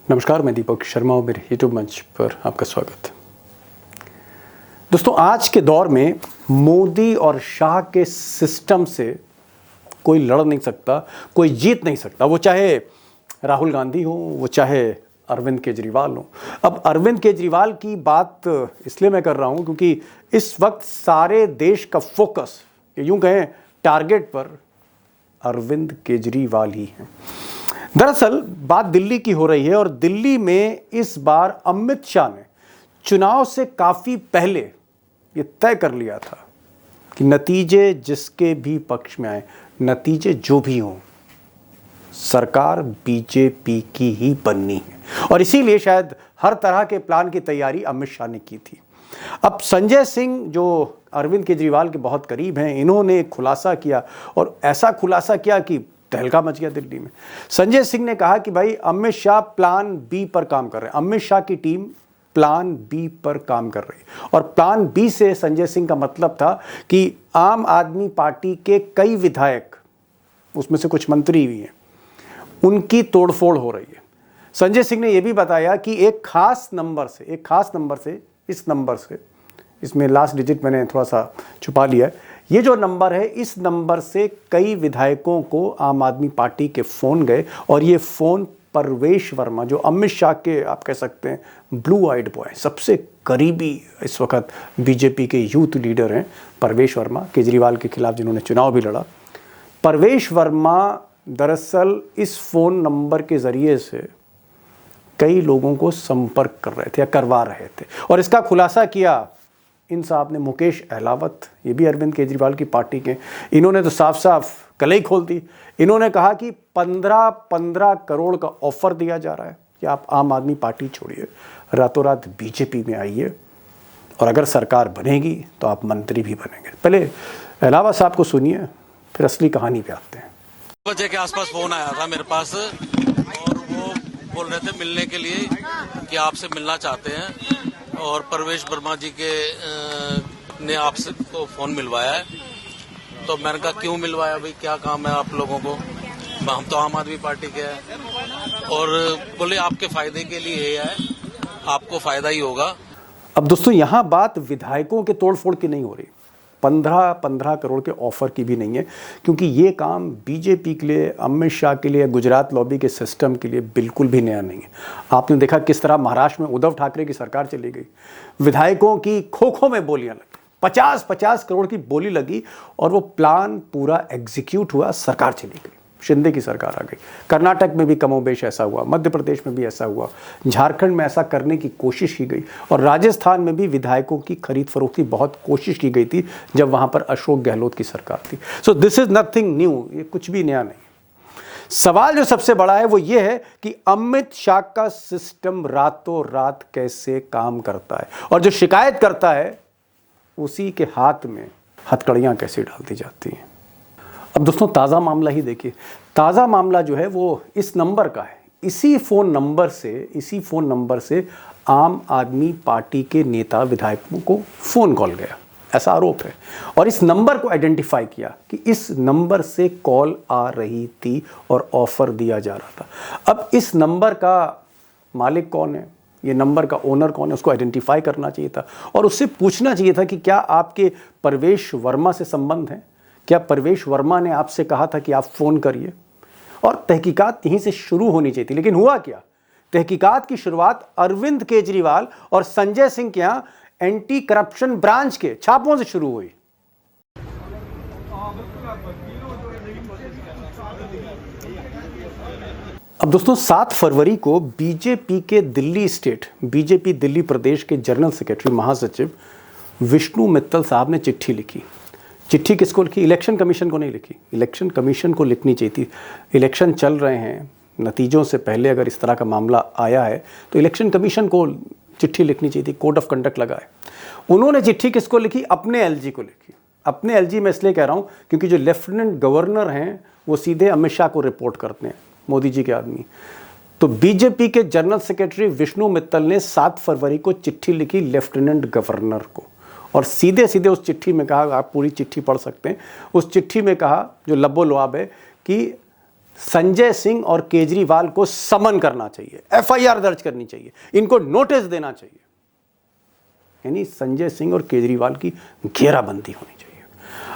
नमस्कार, मैं दीपक शर्मा और मेरे यूट्यूब मंच पर आपका स्वागत है। दोस्तों, आज के दौर में मोदी और शाह के सिस्टम से कोई लड़ नहीं सकता, कोई जीत नहीं सकता। वो चाहे राहुल गांधी हो, वो चाहे अरविंद केजरीवाल हो। अब अरविंद केजरीवाल की बात इसलिए मैं कर रहा हूँ क्योंकि इस वक्त सारे देश का फोकस, यूँ कहें टारगेट पर अरविंद केजरीवाल ही है। दरअसल बात दिल्ली की हो रही है और दिल्ली में इस बार अमित शाह ने चुनाव से काफ़ी पहले ये तय कर लिया था कि नतीजे जिसके भी पक्ष में आए, नतीजे जो भी हों, सरकार बीजेपी की ही बननी है। और इसीलिए शायद हर तरह के प्लान की तैयारी अमित शाह ने की थी। अब संजय सिंह, जो अरविंद केजरीवाल के बहुत करीब हैं, इन्होंने एक खुलासा किया और ऐसा खुलासा किया कि तहलका मच गया दिल्ली में। संजय सिंह ने कहा कि भाई अमित शाह प्लान बी पर काम कर रहे हैं। अमित शाह की टीम प्लान बी पर काम कर रही है। और प्लान बी से संजय सिंह का मतलब था कि आम आदमी पार्टी के कई विधायक, उसमें से कुछ मंत्री भी हैं, उनकी तोड़फोड़ हो रही है। संजय सिंह ने यह भी बताया कि एक खास नंबर से इस नंबर से, इसमें लास्ट डिजिट मैंने थोड़ा सा छुपा लिया है, ये जो नंबर है, इस नंबर से कई विधायकों को आम आदमी पार्टी के फ़ोन गए और ये फ़ोन परवेश वर्मा, जो अमित शाह के आप कह सकते हैं ब्लू आइड बॉय, सबसे करीबी इस वक्त बीजेपी के यूथ लीडर हैं परवेश वर्मा, केजरीवाल के खिलाफ जिन्होंने चुनाव भी लड़ा। परवेश वर्मा दरअसल इस फ़ोन नंबर के ज़रिए से कई लोगों को संपर्क कर रहे थे या करवा रहे थे। और इसका खुलासा किया इन साहब ने, मुकेश अहलावत, ये भी अरविंद केजरीवाल की पार्टी के। इन्होंने तो साफ साफ कलई खोल दी। इन्होंने कहा कि 15 करोड़ का ऑफर दिया जा रहा है कि आप आम आदमी पार्टी छोड़िए, रातों रात बीजेपी में आइए और अगर सरकार बनेगी तो आप मंत्री भी बनेंगे। पहले अहलावत साहब को सुनिए, फिर असली कहानी पे आते हैं। बजे के आसपास फोन आया था मेरे पास और वो बोल रहे थे मिलने के लिए कि आपसे मिलना चाहते हैं और परवेश वर्मा जी के ने आपसे को फोन मिलवाया है। तो मैंने कहा क्यों मिलवाया भाई, क्या काम है आप लोगों को? हम तो आम आदमी पार्टी के हैं। और बोले आपके फायदे के लिए है, आपको फायदा ही होगा। अब दोस्तों, यहाँ बात विधायकों के तोड़फोड़ की नहीं हो रही, 15 करोड़ के ऑफर की भी नहीं है, क्योंकि ये काम बीजेपी के लिए, अमित शाह के लिए, गुजरात लॉबी के सिस्टम के लिए बिल्कुल भी नया नहीं है। आपने देखा किस तरह महाराष्ट्र में उद्धव ठाकरे की सरकार चली गई, विधायकों की खो में बोलियां लगी, 50 करोड़ की बोली लगी और वो प्लान पूरा एग्जीक्यूट हुआ, सरकार चली गई, शिंदे की सरकार आ गई। कर्नाटक में भी कमोबेश ऐसा हुआ, मध्य प्रदेश में भी ऐसा हुआ, झारखंड में ऐसा करने की कोशिश की गई और राजस्थान में भी विधायकों की खरीद फरोख्त की बहुत कोशिश की गई थी जब वहां पर अशोक गहलोत की सरकार थी। So this is nothing new, ये कुछ भी नया नहीं। सवाल जो सबसे बड़ा है वो ये है कि अमित शाह का सिस्टम रातों रात कैसे काम करता है और जो शिकायत करता है उसी के हाथ में हथकड़ियां कैसे डालती जाती हैं। अब दोस्तों, ताज़ा मामला ही देखिए। ताज़ा मामला जो है वो इस नंबर का है। इसी फ़ोन नंबर से आम आदमी पार्टी के नेता विधायकों को फ़ोन कॉल गया, ऐसा आरोप है। और इस नंबर को आइडेंटिफाई किया कि इस नंबर से कॉल आ रही थी और ऑफ़र दिया जा रहा था। अब इस नंबर का मालिक कौन है, ये नंबर का ओनर कौन है, उसको आइडेंटिफाई करना चाहिए था और उससे पूछना चाहिए था कि क्या आपके परवेश वर्मा से संबंध है, क्या परवेश वर्मा ने आपसे कहा था कि आप फ़ोन करिए। और तहकीकात यहीं से शुरू होनी चाहिए थी। लेकिन हुआ क्या, तहकीकात की शुरुआत अरविंद केजरीवाल और संजय सिंह के यहाँ एंटी करप्शन ब्रांच के छापों से शुरू हुई। अब दोस्तों, 7 फरवरी को बीजेपी के बीजेपी दिल्ली प्रदेश के जनरल सेक्रेटरी महासचिव विष्णु मित्तल साहब ने चिट्ठी लिखी। चिट्ठी किसको लिखी? इलेक्शन कमीशन को नहीं लिखी, इलेक्शन कमीशन को लिखनी चाहिए थी। इलेक्शन चल रहे हैं, नतीजों से पहले अगर इस तरह का मामला आया है तो इलेक्शन कमीशन को चिट्ठी लिखनी चाहिए थी, कोड ऑफ कंडक्ट लगाए। उन्होंने चिट्ठी किसको लिखी? अपने एलजी को लिखी। अपने एलजी मैं इसलिए कह रहा हूँ क्योंकि जो लेफ्टिनेंट गवर्नर हैं वो सीधे अमित शाह को रिपोर्ट करते हैं, मोदी जी के आदमी। तो बीजेपी के जनरल सेक्रेटरी विष्णु मित्तल ने 7 फरवरी को चिट्ठी लिखी लेफ्टिनेंट गवर्नर को और सीधे सीधे उस चिट्ठी में कहा, आप पूरी चिट्ठी पढ़ सकते हैं, उस चिट्ठी में कहा जो लबो लुआब है कि संजय सिंह और केजरीवाल को समन करना चाहिए, एफआईआर दर्ज करनी चाहिए, इनको नोटिस देना चाहिए। यानी संजय सिंह और केजरीवाल की घेराबंदी होनी चाहिए।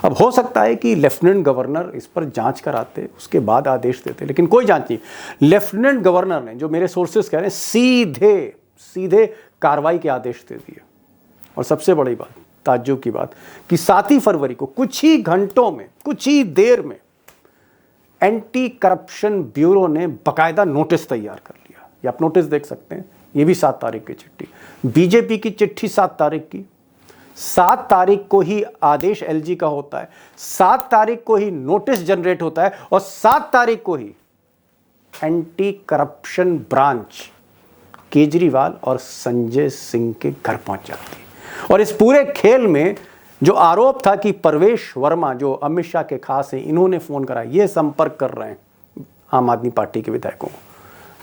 अब हो सकता है कि लेफ्टिनेंट गवर्नर इस पर जांच कराते, उसके बाद आदेश देते, लेकिन कोई जांच नहीं। लेफ्टिनेंट गवर्नर ने, जो मेरे सोर्सेस कह रहे हैं, सीधे सीधे कार्रवाई के आदेश दे दिए। और सबसे बड़ी बात, ताज्जुब की बात, कि 7 फरवरी को कुछ ही घंटों में, कुछ ही देर में एंटी करप्शन ब्यूरो ने बकायदा नोटिस तैयार कर लिया। ये आप नोटिस देख सकते हैं, ये भी 7 तारीख की चिट्ठी। बीजेपी की चिट्ठी 7 तारीख की, 7 तारीख को ही आदेश एलजी का होता है, 7 तारीख को ही नोटिस जनरेट होता है, और 7 तारीख को ही एंटी करप्शन ब्रांच केजरीवाल और संजय सिंह के घर पहुंच जाती है। और इस पूरे खेल में जो आरोप था कि परवेश वर्मा, जो अमित शाह के खास हैं, इन्होंने फोन करा, ये संपर्क कर रहे हैं आम आदमी पार्टी के विधायकों को,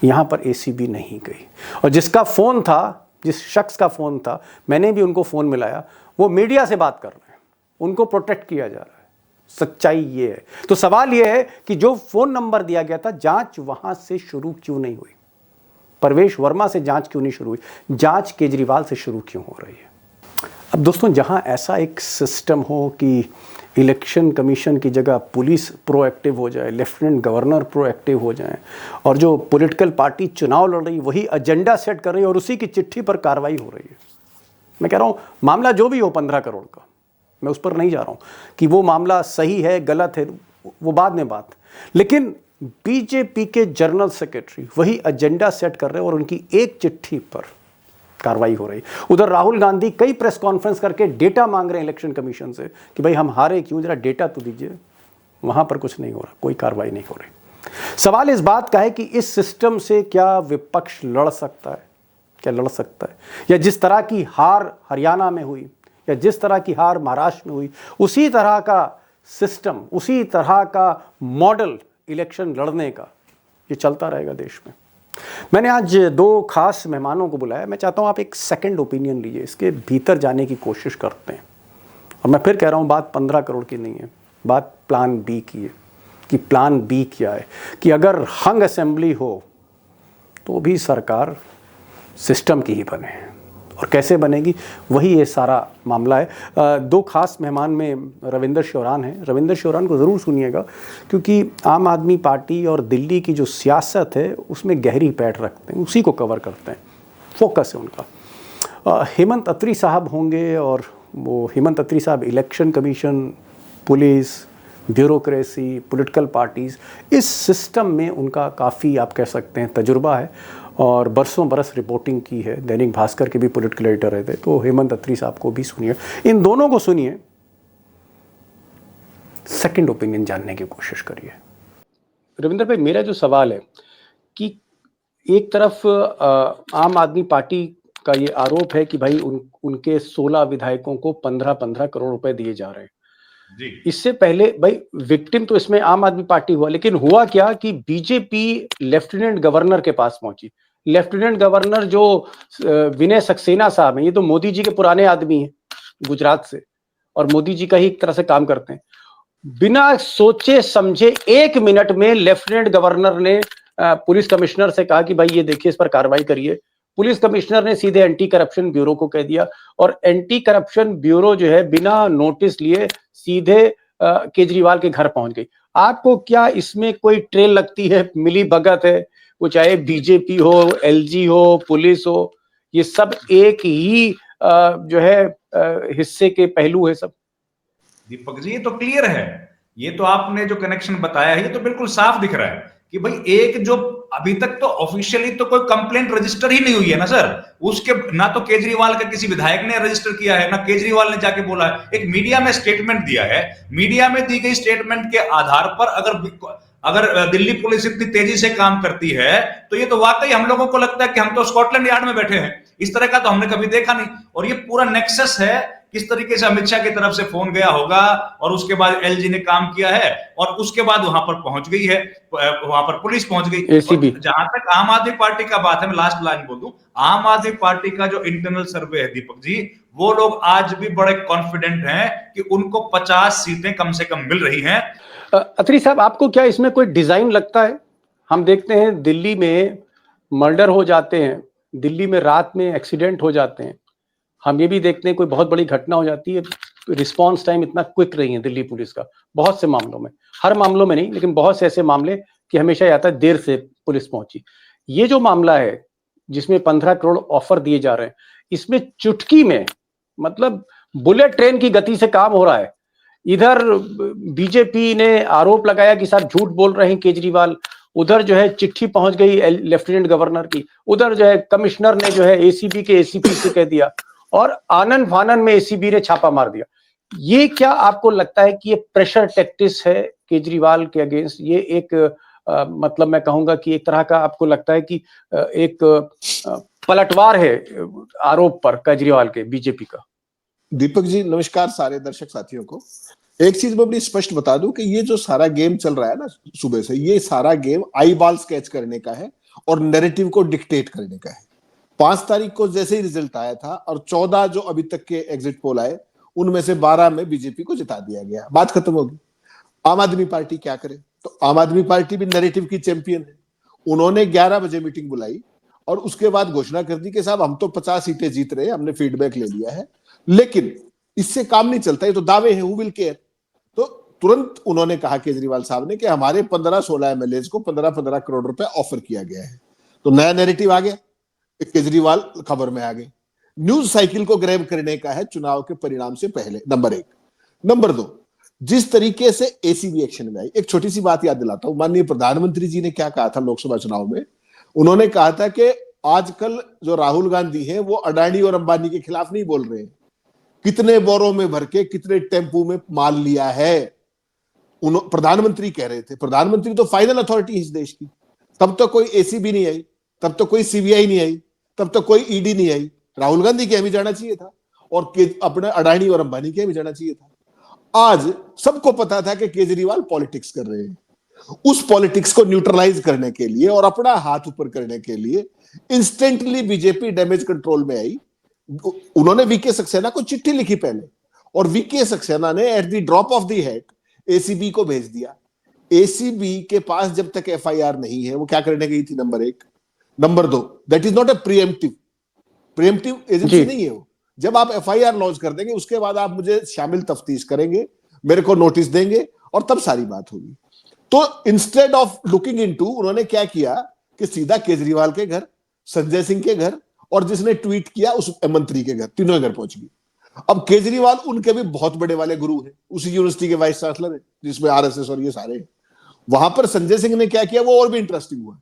यहां पर एसीबी नहीं गई। और जिसका फोन था, जिस शख्स का फोन था, मैंने भी उनको फोन मिलाया, वो मीडिया से बात कर रहे हैं, उनको प्रोटेक्ट किया जा रहा है। सच्चाई ये है। तो सवाल ये है कि जो फोन नंबर दिया गया था, जांच वहां से शुरू क्यों नहीं हुई? परवेश वर्मा से जांच क्यों नहीं शुरू हुई? जांच केजरीवाल से शुरू क्यों हो रही है? अब दोस्तों, जहां ऐसा एक सिस्टम हो कि इलेक्शन कमीशन की जगह पुलिस प्रोएक्टिव हो जाए, लेफ्टिनेंट गवर्नर प्रोएक्टिव हो जाए, और जो पॉलिटिकल पार्टी चुनाव लड़ रही वही एजेंडा सेट कर रही है और उसी की चिट्ठी पर कार्रवाई हो रही है। मैं कह रहा हूं, मामला जो भी हो 15 करोड़ का, मैं उस पर नहीं जा रहा हूं कि वो मामला सही है गलत है, वो बाद में बात। लेकिन बीजेपी के जनरल सेक्रेटरी वही एजेंडा सेट कर रहे हैं और उनकी एक चिट्ठी पर कार्रवाई हो रही। उधर राहुल गांधी कई प्रेस कॉन्फ्रेंस करके डेटा मांग रहे हैं इलेक्शन कमीशन से कि भाई हम हारे क्यों, जरा डेटा तो दीजिए। वहां पर कुछ नहीं हो रहा, कोई कार्रवाई नहीं हो रही। सवाल इस बात का है कि इस सिस्टम से क्या विपक्ष लड़ सकता है? क्या लड़ सकता है? या जिस तरह की हार हरियाणा में हुई, या जिस तरह की हार महाराष्ट्र में हुई, उसी तरह का सिस्टम, उसी तरह का मॉडल इलेक्शन लड़ने का ये चलता रहेगा देश में। मैंने आज 2 खास मेहमानों को बुलाया। मैं चाहता हूं आप एक सेकंड ओपिनियन लीजिए, इसके भीतर जाने की कोशिश करते हैं। और मैं फिर कह रहा हूं, बात 15 करोड़ की नहीं है, बात प्लान बी की है। कि प्लान बी क्या है, कि अगर हंग असेंबली हो तो भी सरकार सिस्टम की ही बने, और कैसे बनेगी वही ये सारा मामला है। 2 खास मेहमान में रविंदर श्योरान हैं। रविंदर श्योरान को ज़रूर सुनिएगा, क्योंकि आम आदमी पार्टी और दिल्ली की जो सियासत है उसमें गहरी पैठ रखते हैं, उसी को कवर करते हैं, फोकस है उनका। हेमंत अत्री साहब होंगे, और वो हेमंत अत्री साहब election commission, police, bureaucracy, political parties, इस सिस्टम में उनका काफ़ी आप कह सकते हैं तजुर्बा है, और बरसों बरस रिपोर्टिंग की है। दैनिक भास्कर के भी पॉलिटिकल एडिटर रहे थे। तो हेमंत अत्री साहब को भी सुनिए, इन दोनों को सुनिए, सेकंड ओपिनियन जानने की कोशिश करिए। रविंदर भाई, मेरा जो सवाल है कि एक तरफ आम आदमी पार्टी का ये आरोप है कि भाई उनके 16 विधायकों को 15-15 करोड़ रुपए दिए जा रहे हैं जी। इससे पहले भाई विक्टिम तो इसमें आम आदमी पार्टी हुआ, लेकिन हुआ क्या कि बीजेपी लेफ्टिनेंट गवर्नर के पास पहुंची। लेफ्टिनेंट गवर्नर जो विनय सक्सेना साहब हैं, ये तो मोदी जी के पुराने आदमी हैं गुजरात से, और मोदी जी का ही एक तरह से काम करते हैं। बिना सोचे समझे 1 मिनट में लेफ्टिनेंट गवर्नर ने पुलिस कमिश्नर से कहा कि भाई ये देखिए, इस पर कार्रवाई करिए। पुलिस कमिश्नर ने सीधे एंटी करप्शन ब्यूरो को कह दिया, और एंटी करप्शन ब्यूरो जो है बिना नोटिस लिए सीधे केजरीवाल के घर पहुंच गई। आपको क्या इसमें कोई ट्रेल लगती है, मिली भगत है? वो चाहे बीजेपी हो, एलजी हो, पुलिस हो, ये सब एक ही जो है हिस्से के पहलू है सब। दीपक जी, ये तो क्लियर है। ये तो आपने जो कनेक्शन बताया है, ये तो बिल्कुल साफ दिख रहा है कि भाई एक जो अभी तक तो ऑफिशियली तो कोई कंप्लेंट रजिस्टर ही नहीं हुई है ना सर, उसके ना तो केजरीवाल का किसी विधायक ने रजिस्टर किया है, ना केजरीवाल ने जाके बोला है। एक मीडिया में स्टेटमेंट दिया है, मीडिया में दी गई स्टेटमेंट के आधार पर अगर दिल्ली पुलिस इतनी तेजी से काम करती है तो ये तो वाकई हम लोगों को लगता है कि हम तो स्कॉटलैंड यार्ड में बैठे हैं। इस तरह का तो हमने कभी देखा नहीं। और ये पूरा नेक्सस है किस तरीके से अमित शाह की तरफ से फोन गया होगा और उसके बाद एलजी ने काम किया है और उसके बाद वहां पर पहुंच गई है, वहां पर पुलिस पहुंच गई। एसीबी। जहां तक आम आदमी पार्टी का बात है, मैं लास्ट लाइन बोल दूं, आम आदमी पार्टी का जो इंटरनल सर्वे है दीपक जी, वो लोग आज भी बड़े कॉन्फिडेंट हैं कि उनको 50 सीटें कम से कम मिल रही हैं। अत्री साहब, आपको क्या इसमें कोई डिजाइन लगता है? हम देखते हैं दिल्ली में मर्डर हो जाते हैं, दिल्ली में रात में एक्सीडेंट हो जाते हैं, हम ये भी देखते हैं कोई बहुत बड़ी घटना हो जाती है, रिस्पांस टाइम इतना क्विक नहीं है दिल्ली पुलिस का, बहुत से मामलों में, हर मामलों में नहीं, लेकिन बहुत से ऐसे मामले कि हमेशा ये आता है देर से पुलिस पहुंची। ये जो मामला है जिसमें 15 करोड़ ऑफर दिए जा रहे हैं, इसमें चुटकी में, मतलब बुलेट ट्रेन की गति से काम हो रहा है। इधर बीजेपी ने आरोप लगाया कि साहब झूठ बोल रहे हैं केजरीवाल, उधर जो है चिट्ठी पहुंच गई लेफ्टिनेंट गवर्नर की, उधर जो है कमिश्नर ने जो है एसीबी के एसीपी से कह दिया, और आनन फानन में एसीबी ने छापा मार दिया। ये क्या आपको लगता है कि ये प्रेशर टैक्टिक्स है केजरीवाल के अगेंस्ट? ये एक मतलब मैं कहूंगा कि एक तरह का आपको लगता है कि एक पलटवार है आरोप पर केजरीवाल के, बीजेपी का? दीपक जी नमस्कार, सारे दर्शक साथियों को एक चीज मैं बड़ी स्पष्ट बता दूं कि ये जो सारा गेम चल रहा है ना सुबह से, ये सारा गेम आई बॉल स्केच करने का है और नैरेटिव को डिक्टेट करने का है। 5 तारीख को जैसे ही रिजल्ट आया था और 14 जो अभी तक के एग्जिट पोल आए, उनमें से 12 में बीजेपी को जिता दिया गया, बात खत्म होगी। आम आदमी पार्टी क्या करे? तो आम आदमी पार्टी भी नैरेटिव की चैंपियन है। उन्होंने 11 बजे मीटिंग बुलाई और उसके बाद घोषणा कर दी कि साहब हम तो 50 सीटें जीत रहे हैं, हमने फीडबैक ले लिया है, लेकिन इससे काम नहीं चलता, ये तो दावे हैं, हु विल केयर। तो तुरंत उन्होंने कहा केजरीवाल साहब ने कि हमारे 15-16 एमएलए को 15-15 करोड़ रुपए ऑफर किया गया है। तो नया नैरेटिव आ गया, केजरीवाल खबर में आ गए। न्यूज साइकिल को ग्रैब करने का है चुनाव के परिणाम से पहले, नंबर 1। नंबर 2, जिस तरीके से एसीबी एक्शन में आई, एक छोटी सी बात याद दिलाता हूं। माननीय प्रधानमंत्री जी ने क्या कहा था लोकसभा चुनाव में? उन्होंने कहा था कि आजकल जो राहुल गांधी हैं वो अडानी और अंबानी के खिलाफ नहीं बोल रहे हैं, कितने बोरों में भर के कितने टेम्पू में माल लिया है, प्रधानमंत्री कह रहे थे। प्रधानमंत्री तो फाइनल अथॉरिटी है इस देश की। तब तो कोई एसीबी नहीं आई, तब तो कोई सीबीआई नहीं आई, तब तो कोई ईडी नहीं आई। राहुल गांधी के भी जाना चाहिए था और अपने अडानी और अंबानी के भी जाना चाहिए था। आज सबको पता था कि केजरीवाल पॉलिटिक्स कर रहे हैं। उस पॉलिटिक्स को न्यूट्रलाइज करने के लिए और अपना हाथ ऊपर करने के लिए इंस्टेंटली बीजेपी डैमेज कंट्रोल में आई। उन्होंने वीके सक्सेना को चिट्ठी लिखी पहले, और वीके सक्सेना ने at the drop of the hat ACB को भेज दिया। एसीबी के पास जब तक एफआईआर नहीं है, वो क्या करने गई थी? Number 1। Number 2, that is not a preemptive agency नहीं है वो। जब आप एफआईआर लॉन्च कर देंगे उसके बाद आप मुझे शामिल तफ्तीश करेंगे, मेरे को नोटिस देंगे और तब सारी बात होगी। तो इंस्टेड ऑफ लुकिंग इनटू, उन्होंने क्या किया कि सीधा केजरीवाल के घर, संजय सिंह के घर और जिसने ट्वीट किया उस मंत्री के घर, तीनों घर पहुंच गई। अब केजरीवाल उनके भी बहुत बड़े वाले गुरु हैं, उसी यूनिवर्सिटी के वाइस चांसलर है जिसमें आरएसएस और ये सारे हैं। वहां पर संजय सिंह ने क्या किया वो और भी इंटरेस्टिंग हुआ।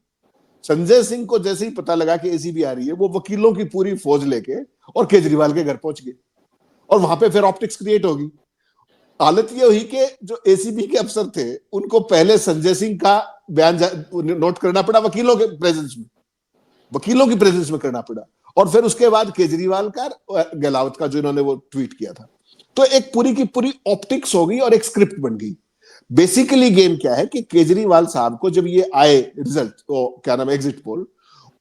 संजय सिंह को जैसे ही पता लगा कि एसीबी आ रही है, वो वकीलों की पूरी फौज लेके और केजरीवाल के घर पहुंच गए और वहां पे फिर ऑप्टिक्स क्रिएट होगी। हालत ये हुई कि जो एसीबी के अफसर थे उनको पहले संजय सिंह का बयान नोट करना पड़ा वकीलों के प्रेजेंस में, वकीलों की प्रेजेंस में करना पड़ा, और फिर उसके बाद केजरीवाल का, गहलोत का जो इन्होंने वो ट्वीट किया था। तो एक पूरी की पूरी ऑप्टिक्स हो गई और एक स्क्रिप्ट बन गई। बेसिकली गेम क्या है कि केजरीवाल साहब को जब ये आए रिजल्ट, क्या नाम है, एग्जिट पोल,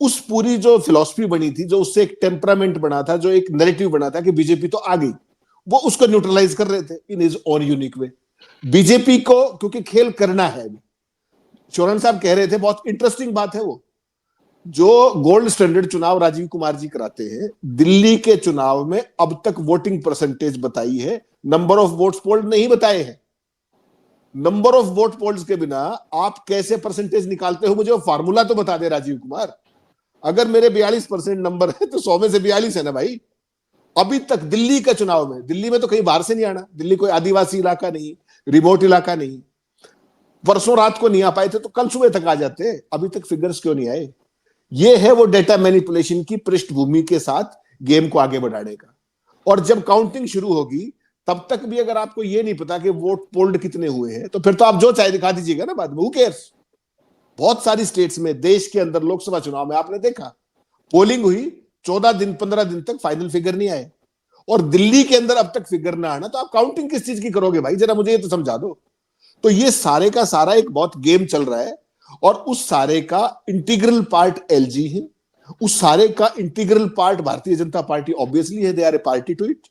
उस पूरी जो फिलॉसफी बनी थी, जो उससे एक टेम्परामेंट बना था, जो एक नैरेटिव बना था कि बीजेपी तो आ गई, वो उसको न्यूट्रलाइज कर रहे थे in its own unique way. BJP को क्योंकि खेल करना है, चौहान साहब कह रहे थे, बहुत इंटरेस्टिंग बात है वो, जो गोल्ड स्टैंडर्ड चुनाव राजीव कुमार जी कराते हैं, दिल्ली के चुनाव में अब तक वोटिंग परसेंटेज बताई है, नंबर ऑफ वोट्स पोल्ड नहीं बताए हैं। नंबर ऑफ वोट पोल्स के बिना आप कैसे परसेंटेज निकालते हो? मुझे वो फार्मूला तो बता दे राजीव कुमार। अगर मेरे 42% नंबर है तो 100 में से 42 है ना भाई। अभी तक दिल्ली के चुनाव में, दिल्ली में तो कहीं बाहर से नहीं आना, दिल्ली कोई आदिवासी इलाका नहीं, रिमोट इलाका नहीं, परसों रात को नहीं आ पाए थे तो कल सुबह तक आ जाते। अभी तक फिगर्स क्यों नहीं आए? ये है वो डेटा मैनिपुलेशन की पृष्ठभूमि के साथ गेम को आगे बढ़ाने का। और जब काउंटिंग शुरू होगी तब तक भी अगर आपको ये नहीं पता कि वोट पोल्ड कितने हुए हैं, तो फिर तो आप जो चाहे दिखा दीजिएगा ना बाद में, हु केयर्स। बहुत सारी स्टेट्स में, देश के अंदर लोकसभा चुनाव में आपने देखा पोलिंग हुई, 14 दिन 15 दिन तक फाइनल फिगर नहीं आए, और दिल्ली के अंदर अब तक फिगर ना आना, तो आप काउंटिंग किस चीज की करोगे भाई, जरा मुझे ये तो समझा दो। तो ये सारे का सारा एक बहुत गेम चल रहा है, और उस सारे का इंटीग्रल पार्ट एलजी है, उस सारे का integral part Bharatiya Janata Party obviously है, they are a party to it.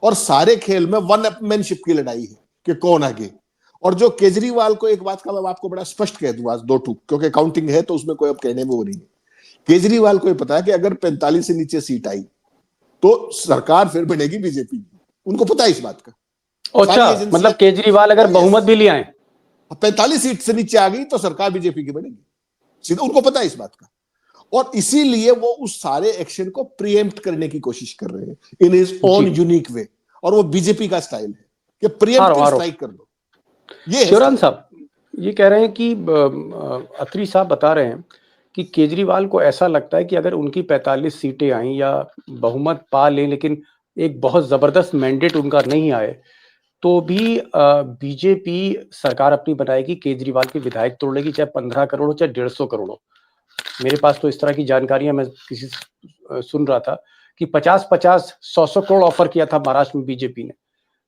और सारे खेल में वन अपमैनशिप की लड़ाई है कि कौन आगे। और जो केजरीवाल को, एक बात का मैं आपको बड़ा स्पष्ट कह दूं आज, दो टूक, क्योंकि काउंटिंग है तो उसमें कोई अब कहने में वो नहीं है। केजरीवाल को ये पता है कि अगर 45 से नीचे सीट आई तो सरकार फिर बनेगी बीजेपी की, उनको पता है इस बात का। अच्छा, मतलब केजरीवाल अगर बहुमत भी ले आए, 45 सीट से नीचे आ गई तो सरकार बीजेपी की बनेगी, सीधा उनको पता है इस बात का। और इसीलिए वो उस सारे एक्शन को प्रीएम्प्ट करने की कोशिश कर रहे हैं इन हिज ओन यूनिक वे, और वो बीजेपी का स्टाइल है कि प्रीएम्प्टिव स्ट्राइक कर दो। ये शिवराम साहब ये कह रहे हैं कि अत्री साहब बता रहे हैं कि केजरीवाल को ऐसा लगता है कि अगर उनकी 45 सीटें आई या बहुमत पा लें, लेकिन एक बहुत जबरदस्त मैंडेट उनका नहीं आए, तो भी बीजेपी सरकार अपनी बनाएगी, केजरीवाल के विधायक तोड़ लेगी, चाहे 15 करोड़ हो चाहे 150 करोड़ हो। मेरे पास तो इस तरह की जानकारियां, मैं किसी से सुन रहा था कि 50-50, 100-100 करोड़ ऑफर किया था महाराष्ट्र में बीजेपी ने।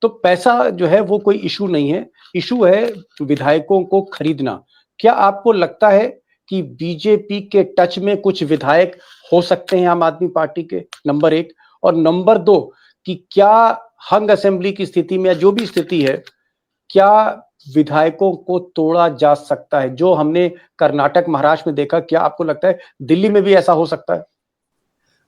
तो पैसा जो है वो कोई इशू नहीं है, इशू है विधायकों को खरीदना। क्या आपको लगता है कि बीजेपी के टच में कुछ विधायक हो सकते हैं आम आदमी पार्टी के? नंबर एक। और नंबर दो, कि क्या हंग असेंबली की स्थिति में, जो भी स्थिति है, क्या विधायकों को तोड़ा जा सकता है? जो हमने कर्नाटक, महाराष्ट्र में देखा, क्या आपको लगता है दिल्ली में भी ऐसा हो सकता है?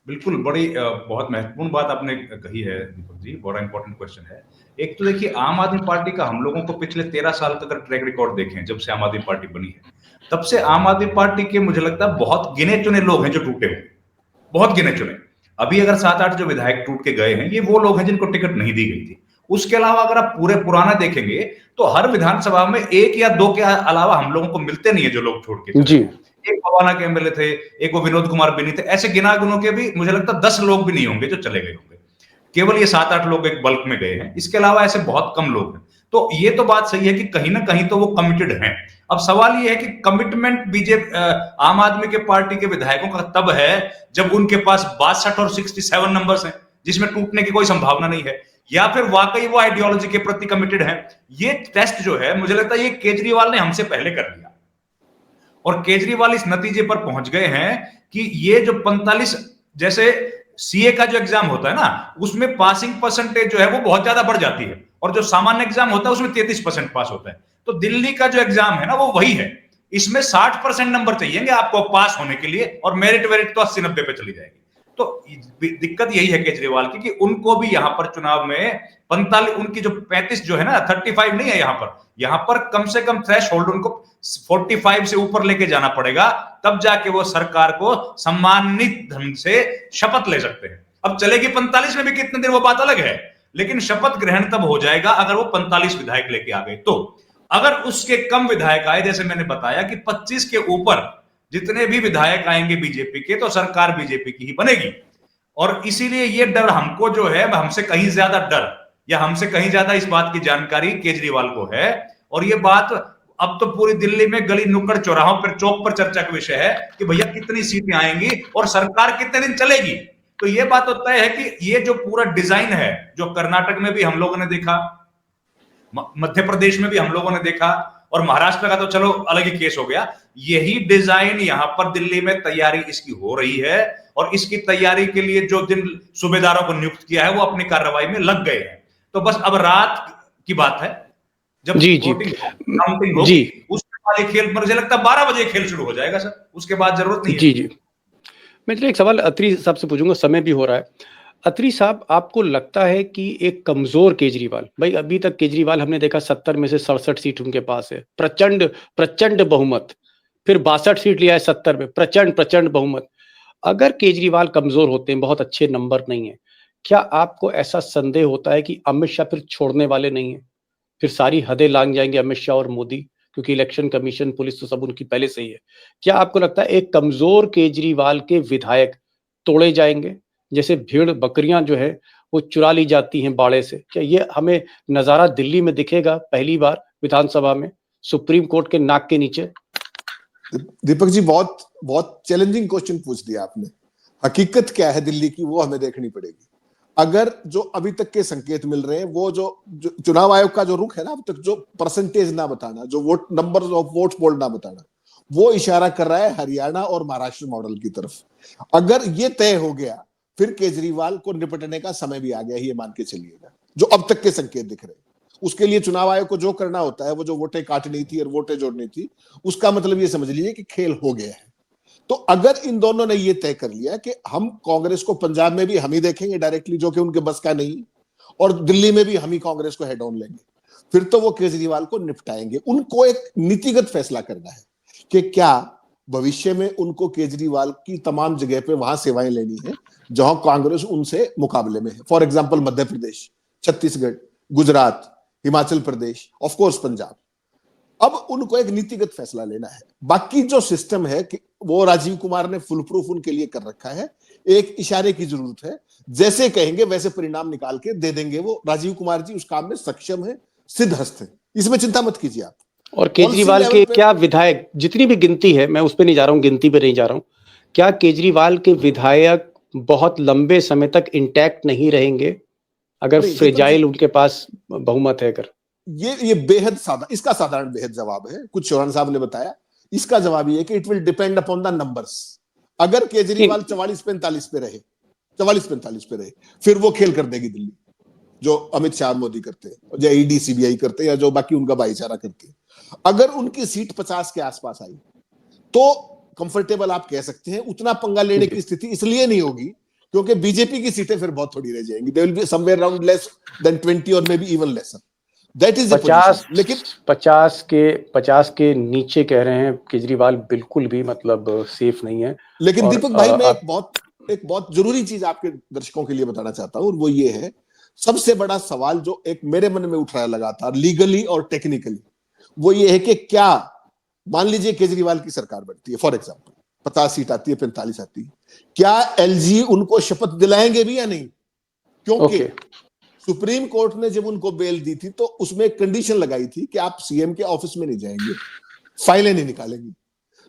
बिल्कुल, बड़ी बहुत महत्वपूर्ण बात आपने कही है दीपक जी, बड़ा इंपॉर्टेंट क्वेश्चन है। एक तो देखिए, आम आदमी पार्टी का हम लोगों को पिछले 13 साल का अगर ट्रैक रिकॉर्ड देखें, जब से आम आदमी पार्टी बनी है, तब से आम आदमी पार्टी के मुझे लगता है बहुत गिने चुने लोग हैं जो टूटे हुए, बहुत गिने चुने। अभी अगर 7-8 जो विधायक टूट के गए हैं, ये वो लोग हैं जिनको टिकट नहीं दी गई थी। उसके अलावा अगर आप पूरे पुराना देखेंगे तो हर विधानसभा में 1 या 2 के अलावा हम लोगों को मिलते नहीं है जो लोग छोड़ के जी। एक भवाना के एमएलए थे, एक वो विनोद कुमार बिनी थे, ऐसे गिना गुनों के भी मुझे लगता है 10 लोग भी नहीं होंगे जो चले गए होंगे। केवल ये 7-8 लोग एक बल्क में गए हैं, इसके अलावा ऐसे बहुत कम लोग हैं। तो ये तो बात सही है कि कहीं ना कहीं तो वो कमिटेड हैं। अब सवाल ये है कि कमिटमेंट बीजेपी आम आदमी के पार्टी के विधायकों का तब है जब उनके पास 62 और 67 नंबर्स हैं, जिसमें टूटने की कोई संभावना नहीं है, या फिर वाकई वो आइडियोलॉजी के प्रति कमिटेड है। ये टेस्ट जो है, मुझे लगता है ये केजरीवाल ने हमसे पहले कर लिया, और केजरीवाल इस नतीजे पर पहुंच गए हैं कि ये जो 45, जैसे सीए का जो एग्जाम होता है ना, उसमें पासिंग परसेंटेज जो है वो बहुत ज्यादा बढ़ जाती है, और जो सामान्य एग्जाम होता है उसमें 33% पास होता है। तो दिल्ली का जो एग्जाम है ना वो वही है, इसमें 60% नंबर चाहिए आपको पास होने के लिए, और मेरिट वेरिट तो 80-90 पे चली जाएगी। तो दिक्कत यही है केजरीवाल की कि उनको भी यहां पर चुनाव में 45, उनकी जो 35 जो है ना, 35 नहीं है, यहां पर कम से कम थ्रेश होल्ड उनको 45 से ऊपर लेके जाना पड़ेगा, तब जाके वो सरकार को सम्मानित ढंग से शपथ ले सकते हैं। अब चलेगी 45 में भी कितने दिन, वो बात अलग है, लेकिन शपथ ग्रहण तब हो जाएगा अगर वो 45 विधायक लेके आ गए। तो अगर उसके कम विधायक आए, जैसे मैंने बताया कि 25 के ऊपर जितने भी विधायक आएंगे बीजेपी के, तो सरकार बीजेपी की ही बनेगी। और इसीलिए ये डर हमको जो है, हमसे कहीं ज्यादा डर या हमसे कहीं ज्यादा इस बात की जानकारी केजरीवाल को है। और ये बात अब तो पूरी दिल्ली में गली नुक्कड़ चौराहों पर, चौक पर चर्चा का विषय है कि भैया कितनी सीटें आएंगी और सरकार कितने दिन चलेगी। तो ये बात तो तय है कि ये जो पूरा डिजाइन है, जो कर्नाटक में भी हम लोगों ने देखा, मध्य प्रदेश में भी हम लोगों ने देखा, और महाराष्ट्र का तो चलो अलग ही केस हो गया, यही डिजाइन यहां पर दिल्ली में तैयारी इसकी हो रही है। और इसकी तैयारी के लिए जो जिन सूबेदारों को नियुक्त किया है वो अपनी कार्रवाई में लग गए हैं। तो बस अब रात की बात है, जब काउंटिंग होगी, उसके बाद ये खेल, मुझे लगता है 12 बजे खेल शुरू हो जाएगा सर, उसके बाद जरूरत नहीं है। जी। मैं एक सवाल अत्री साहब से पूछूंगा, समय भी हो रहा है। अत्री साहब, आपको लगता है कि एक कमजोर केजरीवाल, भाई अभी तक केजरीवाल हमने देखा 70 में से 67 सीट उनके पास है, प्रचंड बहुमत, फिर 62 सीट लिया है 70 में, प्रचंड बहुमत। अगर केजरीवाल कमजोर होते हैं, बहुत अच्छे नंबर नहीं है, क्या आपको ऐसा संदेह होता है कि अमित शाह फिर छोड़ने वाले नहीं है, फिर सारी हदें लांग जाएंगे अमित शाह और मोदी, क्योंकि इलेक्शन कमीशन, पुलिस तो सब उनकी पहले से ही है। क्या आपको लगता है एक कमजोर केजरीवाल के विधायक तोड़े जाएंगे, जैसे भेड़ बकरियां जो है वो चुरा ली जाती हैं बाड़े से? क्या ये हमें नजारा दिल्ली में दिखेगा पहली बार विधानसभा में, सुप्रीम कोर्ट के नाक के नीचे? दीपक जी, बहुत चैलेंजिंग क्वेश्चन पूछ दिया आपने। हकीकत क्या है दिल्ली की, वो हमें देखनी पड़ेगी। अगर जो अभी तक के संकेत मिल रहे हैं, वो जो चुनाव आयोग का जो रुख है ना, अब तक जो परसेंटेज ना बताना, जो वोट नंबर ऑफ वोट पोल ना बताना, वो इशारा कर रहा है हरियाणा और महाराष्ट्र मॉडल की तरफ। अगर ये तय हो गया, फिर केजरीवाल को निपटने का समय भी आ गया, ये मान के चलिएगा, जो अब तक के संकेत दिख रहे हैं। उसके लिए चुनाव आयोग को जो करना होता है, वो जो वोटें काटनी थी और वोटें जोड़नी थी, उसका मतलब ये समझ लीजिए कि खेल हो गया है। तो अगर इन दोनों ने ये तय कर लिया कि हम कांग्रेस को पंजाब में भी हम ही देखेंगे डायरेक्टली, जो कि उनके बस का नहीं, और दिल्ली में भी हम ही कांग्रेस को हेड ऑन लेंगे, फिर तो वो केजरीवाल को निपटाएंगे। उनको एक नीतिगत फैसला करना है कि क्या भविष्य में उनको केजरीवाल की तमाम जगह पे वहां सेवाएं लेनी है जहां कांग्रेस उनसे मुकाबले में है। For example Madhya Pradesh, Chhattisgarh, Gujarat, Himachal Pradesh, of course Punjab. अब उनको एक नीतिगत फैसला लेना है। बाकी जो सिस्टम है कि वो राजीव कुमार ने फुल प्रूफ उनके लिए कर रखा है। एक इशारे की जरूरत है, जैसे कहेंगे वैसे परिणाम निकाल के दे देंगे वो। राजीव कुमार जी उस काम में सक्षम है, सिद्धहस्त है, इसमें चिंता मत कीजिए आप। और केजरीवाल के क्या विधायक, जितनी भी गिनती है, मैं उस पर नहीं जा रहा हूँ, गिनती पे नहीं जा रहा हूँ, क्या केजरीवाल के विधायक बहुत लंबे समय तक इंटैक्ट नहीं रहेंगे अगर फ्रेजाइल उनके पास बहुमत है? अगर ये बेहद इसका साधारण बेहद जवाब है, कुछ चौहान साहब ने बताया। इसका जवाब ये है कि it will depend upon the numbers. अगर केजरीवाल 44-45 पे रहे, 44-45 पे रहे, फिर वो खेल कर देगी दिल्ली, जो अमित शाह मोदी करते हैं, या ईडी सीबीआई करते हैं, या जो बाकी उनका भाईचारा करते हैं। अगर उनकी सीट 50 के आसपास आई तो कंफर्टेबल आप कह सकते हैं। उतना पंगा लेने की स्थिति इसलिए नहीं होगी क्योंकि बीजेपी की सीटें फिर बहुत थोड़ी रह जाएंगी। They will be somewhere around less than 20 और may be even laser. That is 50, लेकिन 50 के नीचे कह रहे हैं केजरीवाल बिल्कुल भी मतलब सेफ नहीं है। लेकिन दीपक भाई, मैं एक बहुत जरूरी चीज आपके दर्शकों के लिए बताना चाहता हूं, और वो ये है, सबसे बड़ा सवाल जो एक मेरे मन में उठ रहा है लगातार, लीगली और टेक्निकली, वो ये है कि क्या मान लीजिए केजरीवाल की सरकार बनती है, फॉर एग्जाम्पल 50 सीट आती है, 45 आती है, क्या एलजी उनको शपथ दिलाएंगे भी या नहीं? क्योंकि सुप्रीम कोर्ट ने जब उनको बेल दी थी तो उसमें एक कंडीशन लगाई थी कि आप सीएम के ऑफिस में नहीं जाएंगे, फाइलें नहीं निकालेंगे।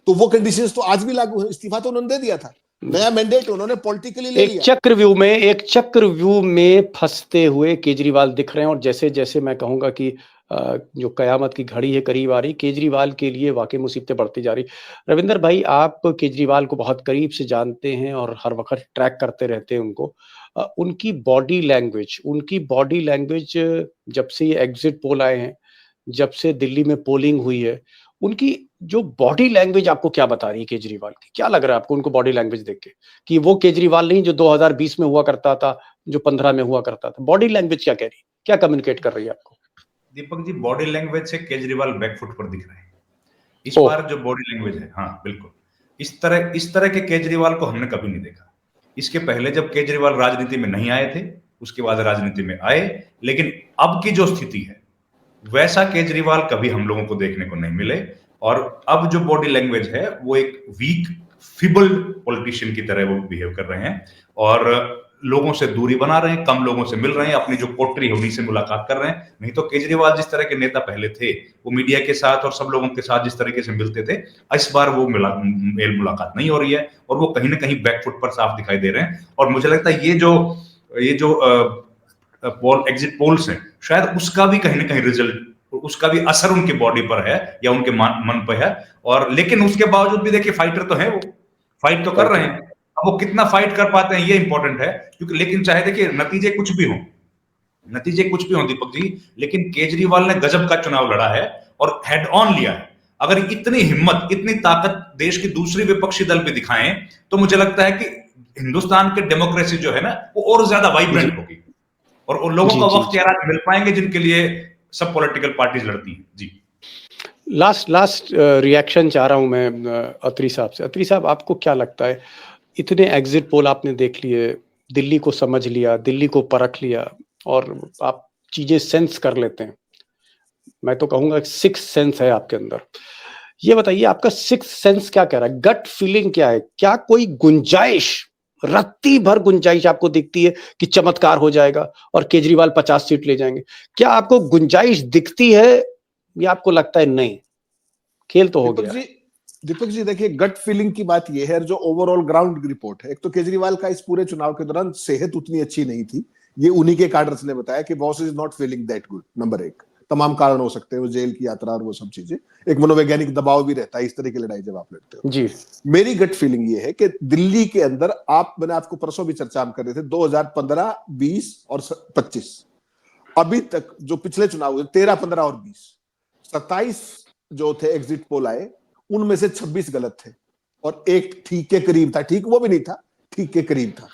तो वो कंडीशंस तो आज भी लागू है। इस्तीफा तो उन्होंने दे दिया था, नया मैंडेट उन्होंने पॉलिटिकली ले लिया। एक चक्रव्यूह में फंसते हुए केजरीवाल दिख रहे हैं, और जैसे जैसे मैं कहूंगा कि जो कयामत की घड़ी है करीब आ रही, केजरीवाल के लिए वाकई मुसीबतें बढ़ती जा रही। रविंदर भाई, आप केजरीवाल को बहुत करीब से जानते हैं और हर वक्त ट्रैक करते रहते हैं उनको। उनकी बॉडी लैंग्वेज जब से ये एग्जिट पोल आए हैं, जब से दिल्ली में पोलिंग हुई है, उनकी जो बॉडी लैंग्वेज आपको क्या बता रही है केजरीवाल की? क्या लग रहा है आपको उनको बॉडी लैंग्वेज देख के कि वो केजरीवाल नहीं जो 2020 में हुआ करता था, जो 15 में हुआ करता था? बॉडी लैंग्वेज क्या कह रही है, क्या कम्युनिकेट कर रही है आपको? दीपक जी, बॉडी लैंग्वेज से केजरीवाल बैकफुट पर दिख रहे हैं इस बार। जो बॉडी लैंग्वेज है, हाँ बिल्कुल, इस तरह के केजरीवाल को हमने कभी नहीं देखा। इसके पहले जब केजरीवाल राजनीति में नहीं आए थे, उसके बाद राजनीति में आए, लेकिन अब की जो स्थिति है वैसा केजरीवाल कभी हम लोगों को देखने को नहीं मिले। और अब जो बॉडी लैंग्वेज है वो एक वीक फिबल्ड पॉलिटिशियन की तरह वो बिहेव कर रहे हैं, और लोगों से दूरी बना रहे हैं, कम लोगों से मिल रहे हैं, अपनी जो कोटरी है उन्हीं से मुलाकात कर रहे हैं। नहीं तो केजरीवाल जिस तरह के नेता पहले थे, वो मीडिया के साथ और सब लोगों के साथ जिस तरीके से मिलते थे, इस बार वो मेल मुलाकात नहीं हो रही है, और वो कहीं ना कहीं बैकफुट पर साफ दिखाई दे रहे हैं। और मुझे लगता है ये जो एग्जिट पोल्स हैं, शायद उसका भी कहीं ना कहीं रिजल्ट, उसका भी असर उनके बॉडी पर है या उनके मन पर है। और लेकिन उसके बावजूद भी देखिए, फाइटर तो है, वो फाइट तो कर रहे हैं। अब वो कितना फाइट कर पाते हैं ये इंपॉर्टेंट है, क्योंकि लेकिन चाहे देखिए नतीजे कुछ भी हो दीपक जी, लेकिन केजरीवाल ने गजब का चुनाव लड़ा है और हेड ऑन लिया है। अगर इतनी हिम्मत, इतनी ताकत देश की दूसरी विपक्षी दल भी दिखाएं, तो मुझे लगता है कि हिंदुस्तान के डेमोक्रेसी जो है ना, वो और ज्यादा वाइब्रेंट होगी, और लोगों को वक्त यार मिल पाएंगे जिनके लिए सब पॉलिटिकल पार्टीज लड़ती हैं। जी, लास्ट रिएक्शन चाह रहा हूं मैं अत्री साहब से। अत्री साहब, आपको क्या लगता है, इतने एग्जिट पोल आपने देख लिए, दिल्ली को समझ लिया, दिल्ली को परख लिया, और आप चीजें सेंस कर लेते हैं, मैं तो कहूंगा सिक्स सेंस है आपके अंदर। ये बताइए, आपका सिक्स सेंस क्या कह रहा है, गट फीलिंग क्या है? क्या कोई गुंजाइश, रत्ती भर गुंजाइश आपको दिखती है कि चमत्कार हो जाएगा और केजरीवाल 50 सीट ले जाएंगे? क्या आपको गुंजाइश दिखती है, या आपको लगता है नहीं, खेल तो हो गया? दीपक जी देखिए, गट फीलिंग की बात यह है, जो ओवरऑल ग्राउंड रिपोर्ट है, एक तो केजरीवाल का इस पूरे चुनाव के दौरान सेहत उतनी अच्छी नहीं थी, ये उन्हीं के कार्डर्स ने बताया कि boss is not feeling that good. Number एक, तमाम कारण हो सकते हैं, वो जेल की यात्रा और वो सब चीजें, एक मनोवैज्ञानिक दबाव भी रहता है इस तरह की लड़ाई जब आप लड़ते हो। जी, मेरी गट फीलिंग ये है कि दिल्ली के अंदर मैंने आपको परसों भी चर्चा हम कर रहे थे, 2015, 20 और 25 अभी तक जो पिछले चुनाव हुए 13, 15 और 20, 27 जो थे एग्जिट पोल आए, उनमें से 26 गलत थे और एक ठीक के करीब था, ठीक वो भी नहीं था, ठीक के करीब था।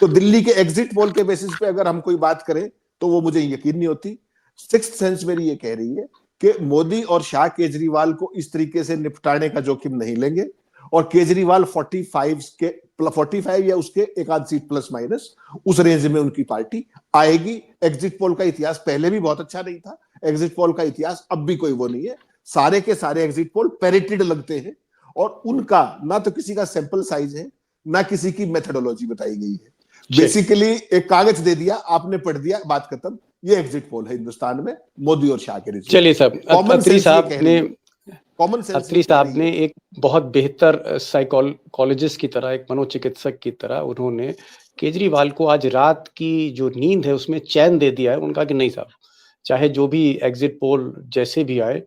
तो दिल्ली के एग्जिट पोल के बेसिस पे अगर हम कोई बात करें तो वो मुझे यकीन नहीं होती। सिक्स्थ सेंस मेरी ये कह रही है कि मोदी और शाह केजरीवाल को इस तरीके से निपटाने का जोखिम नहीं लेंगे और केजरीवाल 45 या उसके एक आध सीट प्लस माइनस उस रेंज में उनकी पार्टी आएगी। एग्जिट पोल का इतिहास पहले भी बहुत अच्छा नहीं था, एग्जिट पोल का इतिहास अब भी कोई वो नहीं है। सारे के सारे एग्जिट पोल पैरेटेड लगते हैं और उनका ना तो किसी का सैंपल साइज है, ना किसी की मेथोडोलॉजी बताई गई है। बेसिकली एक कागज दे दिया, आपने पढ़ दिया, बात खत्म। ये एग्जिट पोल है हिंदुस्तान में मोदी और शाह के रिजल्ट। चलिए साहब, अत्री साहब ने एक बहुत बेहतर साइकोलॉजिस्ट की तरह, एक मनोचिकित्सक की तरह उन्होंने केजरीवाल को आज रात की जो नींद है उसमें चैन दे दिया है। उनका कि नहीं साहब, चाहे जो भी एग्जिट पोल जैसे भी आए,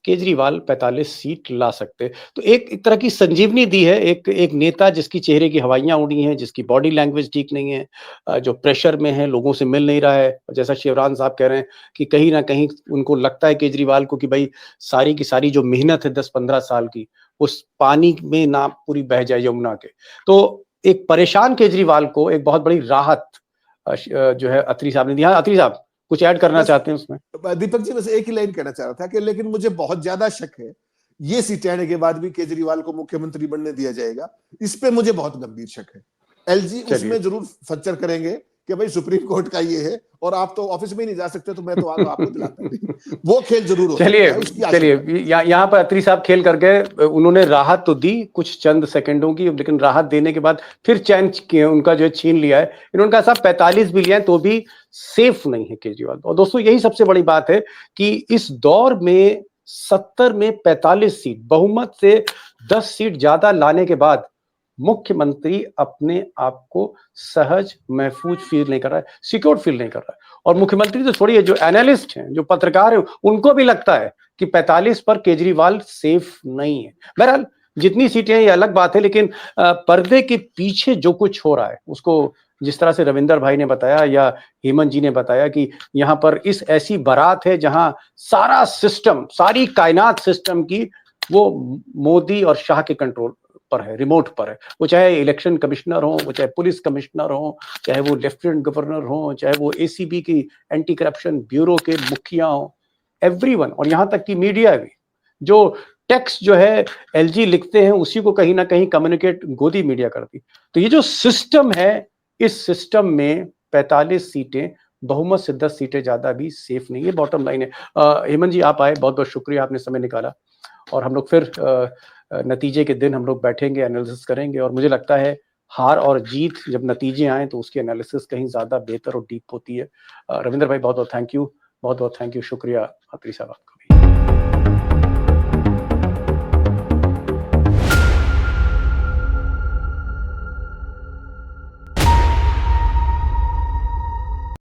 केजरीवाल 45 सीट ला सकते। तो एक तरह की संजीवनी दी है एक नेता जिसकी चेहरे की हवाइयां उड़ी हैं, जिसकी बॉडी लैंग्वेज ठीक नहीं है, जो प्रेशर में है, लोगों से मिल नहीं रहा है। जैसा शिवराज साहब कह रहे हैं कि कहीं ना कहीं उनको लगता है केजरीवाल को कि भाई सारी की सारी जो मेहनत है 10-15 साल की, उस पानी में ना पूरी बह जाए यमुना के। तो एक परेशान केजरीवाल को एक बहुत बड़ी राहत जो है अत्री साहब ने दी। हाँ अत्री साहब, कुछ ऐड करना चाहते हैं उसमें? दीपक जी बस एक ही लाइन कहना चाह रहा था कि लेकिन मुझे बहुत ज्यादा शक है ये सीटें आने के बाद भी केजरीवाल को मुख्यमंत्री बनने दिया जाएगा, इस पे मुझे बहुत गंभीर शक है। एलजी उसमें जरूर फच्चर करेंगे कि भाई सुप्रीम कोर्ट का ये है और आप तो ऑफिस में ही नहीं जा सकते, तो मैं तो आपको दिलाता नहीं। वो खेल जरूर हो सकता है, उसकी चलिए यहाँ पर अत्री साहब खेल करके उन्होंने राहत तो दी कुछ चंद सेकंडों की, लेकिन राहत देने के बाद फिर चैन उनका जो छीन लिया है। इन्होंने कहा साहब 45 भी लिया तो भी सेफ नहीं है केजरीवाल। और दोस्तों यही सबसे बड़ी बात है कि इस दौर में 70 में 45 सीट बहुमत से 10 सीट ज्यादा लाने के बाद मुख्यमंत्री अपने आप को सहज महफूज फील नहीं कर रहा है, सिक्योर फील नहीं कर रहा है। और मुख्यमंत्री तो छोड़िए, जो एनालिस्ट हैं, जो पत्रकार हैं, उनको भी लगता है कि 45 पर केजरीवाल सेफ नहीं है। बहरहाल जितनी सीटें हैं ये अलग बात है, लेकिन पर्दे के पीछे जो कुछ हो रहा है उसको जिस तरह से रविंदर भाई ने बताया या हेमंत जी ने बताया कि यहाँ पर इस ऐसी बारात है जहां सारा सिस्टम, सारी कायनात सिस्टम की वो मोदी और शाह के कंट्रोल पर है, रिमोट पर है। वो चाहे इलेक्शन कमिश्नर हो, वो चाहे पुलिस कमिश्नर हो, चाहे वो लेफ्टिनेंट गवर्नर हो, चाहे वो एसीबी की एंटी करप्शन ब्यूरो के मुखिया हो, एवरीवन। और यहाँ तक कि मीडिया भी, जो टेक्स्ट जो है एलजी लिखते हैं उसी को कहीं ना कहीं कम्युनिकेट गोदी मीडिया करती। तो ये जो सिस्टम है, इस सिस्टम में 45 सीटें बहुमत से 10 सीटें ज्यादा भी सेफ नहीं है, बॉटम लाइन है। हेमंत जी आप आए, बहुत बहुत शुक्रिया, आपने समय निकाला। और हम लोग फिर नतीजे के दिन हम लोग बैठेंगे, एनालिसिस करेंगे। और मुझे लगता है हार और जीत जब नतीजे आए तो उसकी एनालिसिस कहीं ज्यादा बेहतर और डीप होती है। रविंदर भाई बहुत बहुत थैंक यू, बहुत बहुत थैंक यू, शुक्रिया अत्री साहब आपका।